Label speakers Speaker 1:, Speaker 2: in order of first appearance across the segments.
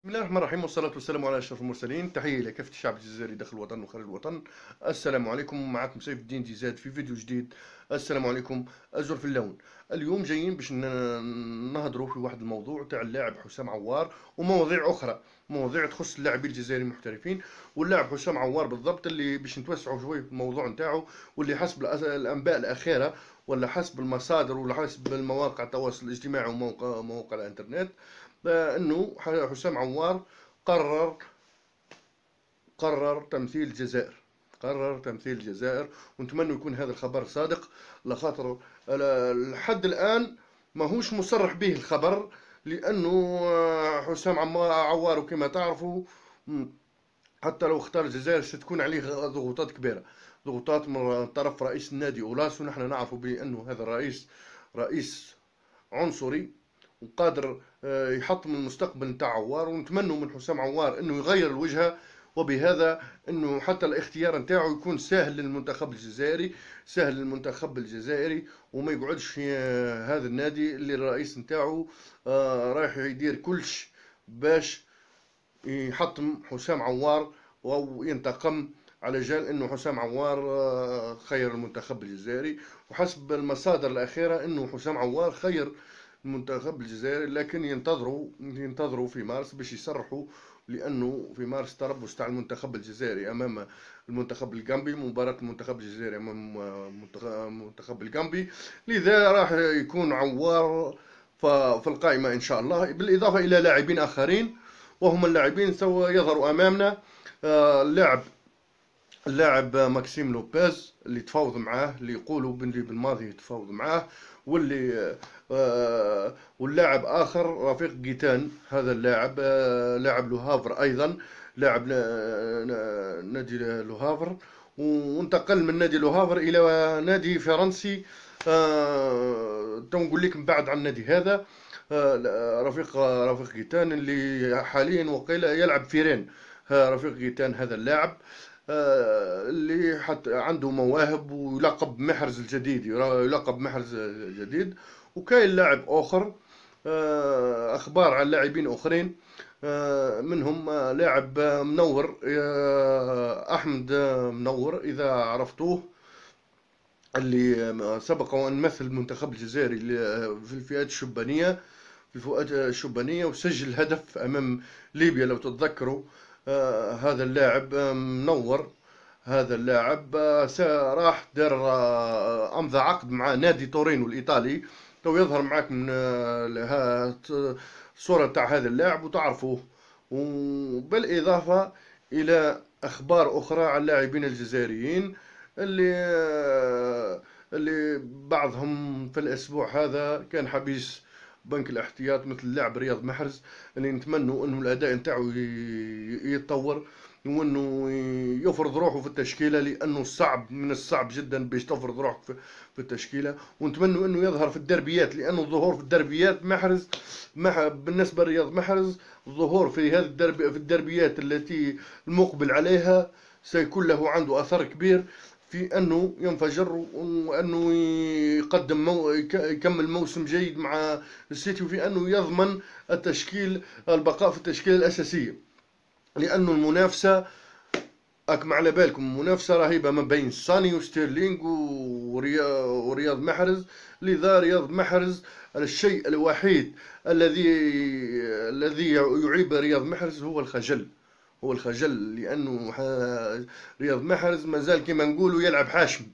Speaker 1: بسم الله الرحمن الرحيم والصلاة والسلام على أشرف المرسلين. تحية إلى كافة الشعب الجزائري داخل الوطن وخارج الوطن. السلام عليكم، معكم سيف الدين جيزات في فيديو جديد. السلام عليكم. أزر في اللون. اليوم جايين باش نهضروا في واحد الموضوع تاع اللاعب حسام عوار ومواضيع أخرى، مواضيع تخص اللاعبين الجزائريين المحترفين واللاعب حسام عوار بالضبط، اللي باش نتوسعوا شوي في الموضوع نتاعو، واللي حسب الأنباء الأخيرة ولا حسب المصادر ولا حسب المواقع التواصل الاجتماعي ومواقع الإنترنت، انه حسام عوار قرر قرر تمثيل الجزائر. قرر تمثيل الجزائر، ونتمنى يكون هذا الخبر صادق، لخاطر لحد الان ماهوش مصرح به الخبر، لانه حسام عوار كما تعرفوا حتى لو اختار الجزائر ستكون عليه ضغوطات كبيرة، ضغوطات من طرف رئيس النادي أولاس، ونحن نعرف بأنه هذا الرئيس رئيس عنصري وقادر يحطم المستقبل نتاع عوار. ونتمنى من حسام عوار انه يغير الوجهه، وبهذا انه حتى الاختيار نتاعو يكون سهل للمنتخب الجزائري، سهل للمنتخب الجزائري، وما يقعدش في هذا النادي اللي الرئيس نتاعو رايح يدير كلش باش يحطم حسام عوار وينتقم، على جال انه حسام عوار خير المنتخب الجزائري. وحسب المصادر الاخيره انه حسام عوار خير المنتخب الجزائري، لكن ينتظروا في مارس باش يصرحوا، لانه في مارس تربص تاع المنتخب الجزائري امام المنتخب الغامبي، مباراة المنتخب الجزائري امام المنتخب الغامبي. لذا راح يكون عوار في القائمة ان شاء الله، بالاضافة الى لاعبين اخرين، وهم اللاعبين سوف يظهروا امامنا. اللاعب ماكسيم لوبيز اللي تفاوض معاه، اللي يقولوا باللي بالماضي تفاوض معاه، واللي واللاعب اخر رفيق جيتان. هذا اللاعب لاعب لوهافر ايضا، لاعب نادي لوهافر، وانتقل من نادي لوهافر الى نادي فرنسي. تو نقول لك من بعد عن النادي هذا. رفيق جيتان اللي حاليا وقيل يلعب في رين. رفيق جيتان هذا اللاعب اللي حتى عنده مواهب، ويلقب محرز الجديد، يلقب محرز جديد. وكاين لاعب اخر، اخبار عن لاعبين اخرين، منهم لاعب منور، احمد منور اذا عرفتوه، اللي سبق وان مثل المنتخب الجزائري في الفئات الشبانيه، وسجل هدف امام ليبيا لو تتذكروا. هذا اللاعب منور. هذا اللاعب راح دار امضى عقد مع نادي تورينو الايطالي. تو يظهر معك من الصورة تاع هذا اللاعب وتعرفوه. وبالاضافة الى اخبار اخرى عن اللاعبين الجزائريين اللي بعضهم في الاسبوع هذا كان حبيس بنك الاحتياط، مثل اللاعب رياض محرز، اللي نتمنوا انه الاداء نتاعو يتطور، وانه يفرض روحه في التشكيله، لانه صعب من الصعب جدا باش تفرض روحك في التشكيله. ونتمنوا انه يظهر في الدربيات، لانه الظهور في الدربيات محرز بالنسبه لرياض محرز، الظهور في هذه في الدربيات التي المقبل عليها سيكون له عنده اثر كبير في انه ينفجر، وانه يكمل موسم جيد مع السيتي، وفي انه يضمن البقاء في التشكيله الاساسيه، لانه المنافسه اكما على بالكم، منافسه رهيبه ما بين ساني وستيرلينغ ورياض محرز. لذا رياض محرز الشيء الوحيد الذي يعيب رياض محرز هو الخجل. لانه رياض محرز مازال كما نقولوا يلعب حاشم،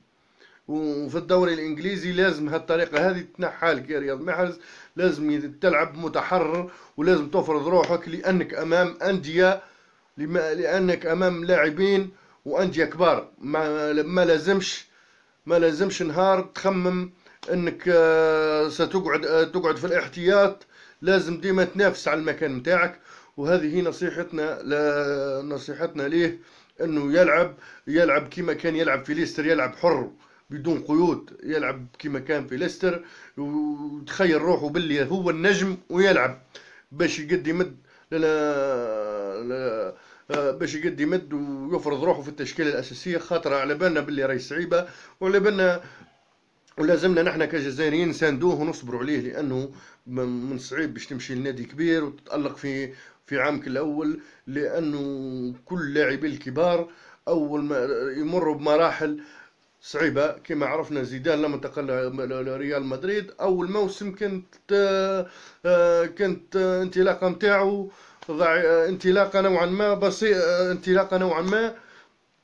Speaker 1: وفي الدوري الانجليزي لازم هالطريقه هذه تنحى لك يا رياض محرز. لازم تلعب متحرر، ولازم تفرض روحك، لانك امام لاعبين وانديه كبار. ما لازمش نهار تخمم انك ستقعد في الاحتياط. لازم ديما تنافس على المكان نتاعك، وهذه نصيحتنا ليه، انه يلعب كما كان يلعب في ليستر، يلعب حر بدون قيود، يلعب كما كان في ليستر، وتخيل روحه باللي هو النجم، ويلعب باش يقد يمد باش يقد يمد ويفرض روحه في التشكيله الاساسيه، خاطر على بالنا باللي راهي صعيبه، وعلى بالنا ولازمنا نحن كجزائريين نساندوه ونصبروا عليه، لانه من صعيب باش تمشي لنادي كبير وتتالق في عامك الأول، لأنه كل لاعبي الكبار أول ما يمروا بمراحل صعيبة. كما عرفنا زيدان لما انتقل لريال مدريد أول موسم كانت انطلاقة متاعو انطلاقة نوعا ما بسيطة، انطلاقة نوعا ما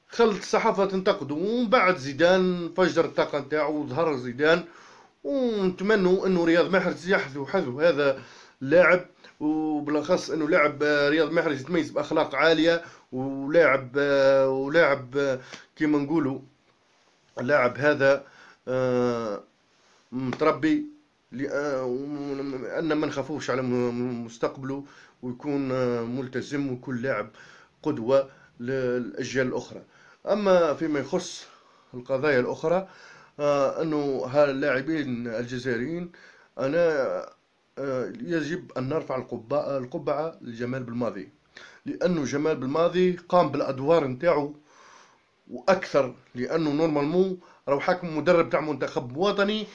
Speaker 1: خلت الصحافة تنتقده. ومن بعد زيدان فجر الطاقة نتاعو وظهر زيدان، ونتمنوا انه رياض محرز يحذو حذو هذا اللاعب، وبالاخص انه لاعب رياض محرز يتميز باخلاق عالية، ولاعب كيما نقولوا اللاعب هذا متربي، ان ما نخافوش على مستقبله، ويكون ملتزم، ويكون لاعب قدوة للأجيال الأخرى. أما فيما يخص القضايا الأخرى، أنه هاللاعبين الجزائريين، أنا يجب أن نرفع القبعة لجمال بلماضي، لأنه جمال بلماضي قام بالأدوار نتاعو وأكثر، لأنه نورمالمون راهو حاكم مدرب تاع منتخب وطني،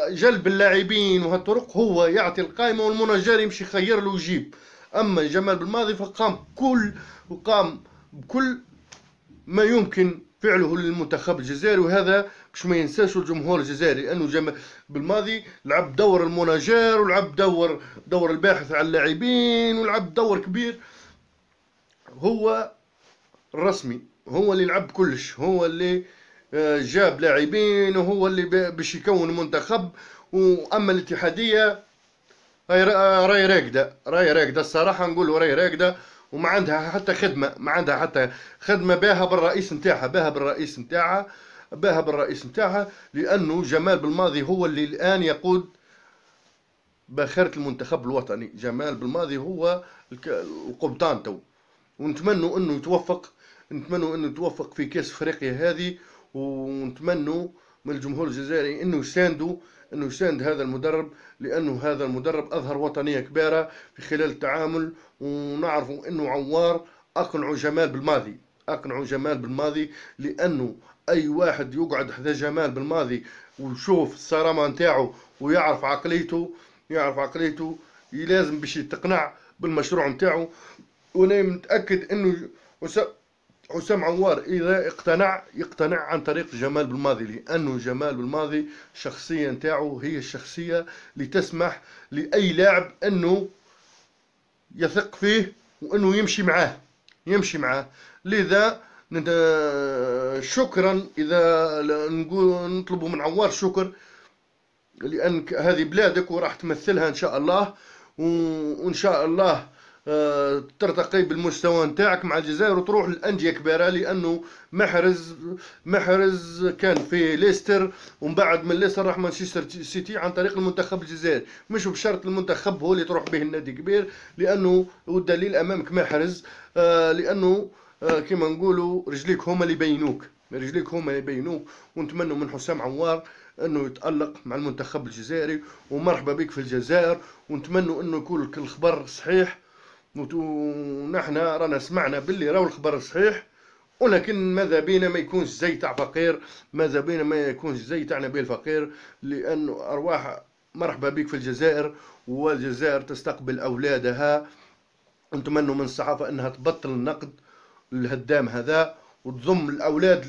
Speaker 1: جلب اللاعبين وهالطرق هو يعطي القائمة والمناجر يمشي يخير له ويجيب. أما جمال بلماضي فقام بكل ما يمكن فعله للمنتخب الجزائري، وهذا باش ما ينساش الجمهور الجزائري، لأنه جمال بلماضي لعب دور المناجر، ولعب دور الباحث عن اللاعبين، ولعب دور كبير. هو الرسمي، هو اللي لعب كلش، هو اللي جاب لاعبين، وهو اللي باش يكون منتخب. واما الاتحاديه راي راقده الصراحه، نقولوا راي راقده، وما عندها حتى خدمه، ما عندها حتى خدمه باها بالرئيس نتاعها، لانه جمال بلماضي هو اللي الان يقود باخره المنتخب الوطني. جمال بلماضي هو القبطان تو، ونتمنوا انه يتوفق في كاس افريقيا هذه، ونتمنوا من الجمهور الجزائري انه يساند هذا المدرب، لانه هذا المدرب اظهر وطنيه كبيره في خلال التعامل. ونعرفوا انه عوار اقنعوا جمال بالماضي، لانه اي واحد يقعد حدا جمال بالماضي ويشوف الصرامه نتاعو ويعرف عقليته لازم باش يتقنع بالمشروع نتاعو. وانا متاكد انه حسام عوار اذا يقتنع عن طريق جمال بلماضي، لانه جمال بلماضي الشخصيه نتاعو هي الشخصيه اللي تسمح لاي لاعب انه يثق فيه وانه يمشي معاه. لذا شكرا، اذا نطلبوا من عوار شكر، لان هذه بلادك وراح تمثلها ان شاء الله، وان شاء الله ترتقي بالمستوى نتاعك مع الجزائر وتروح للأندية كبيرة. لأنه محرز كان في ليستر، ومن بعد من ليستر راح مانشستر سيتي عن طريق المنتخب الجزائري، مش بشرط المنتخب هو اللي تروح به النادي كبير، لأنه والدليل أمامك محرز، لأنه كما نقولوا رجليك هما اللي يبينوك. ونتمنوا من حسام عوار انه يتألق مع المنتخب الجزائري، ومرحبا بك في الجزائر، ونتمنوا انه يكون الخبر صحيح. ونحن رانا سمعنا باللي راهو الخبر صحيح، ولكن ماذا بينا ما يكونش زي تاع فقير، ماذا بينا ما يكونش زي تاع نبيل فقير، لانه ارواح مرحبا بك في الجزائر، والجزائر تستقبل اولادها. نتمنوا من الصحافه انها تبطل النقد الهدام هذا، وتضم الاولاد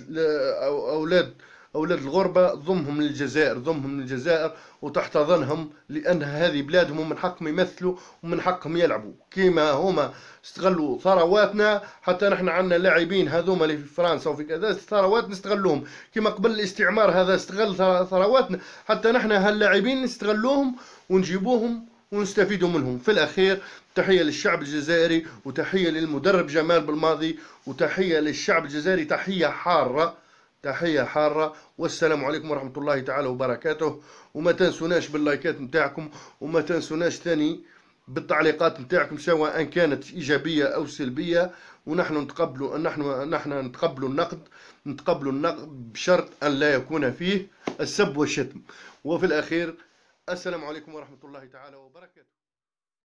Speaker 1: أولاد الغربة، ضمهم للجزائر وتحتضنهم، لأن هذه بلادهم ومن حقهم يمثلوا ومن حقهم يلعبوا. كيما هما استغلوا ثرواتنا، حتى نحن عندنا لاعبين هذوما اللي في فرنسا وفي كذا ثروات نستغلوهم، كيما قبل الاستعمار هذا استغل ثرواتنا، حتى نحن هاللاعبين نستغلوهم ونجيبوهم ونستفيدوا منهم. في الأخير تحية للشعب الجزائري، وتحية للمدرب جمال بلماضي، وتحية للشعب الجزائري، تحية حارة. والسلام عليكم ورحمة الله تعالى وبركاته. وما تنسوناش باللايكات نتاعكم، وما تنسوناش ثاني بالتعليقات نتاعكم سواء كانت إيجابية أو سلبية. ونحن نتقبل النقد بشرط أن لا يكون فيه السب والشتم. وفي الأخير السلام عليكم ورحمة الله تعالى وبركاته.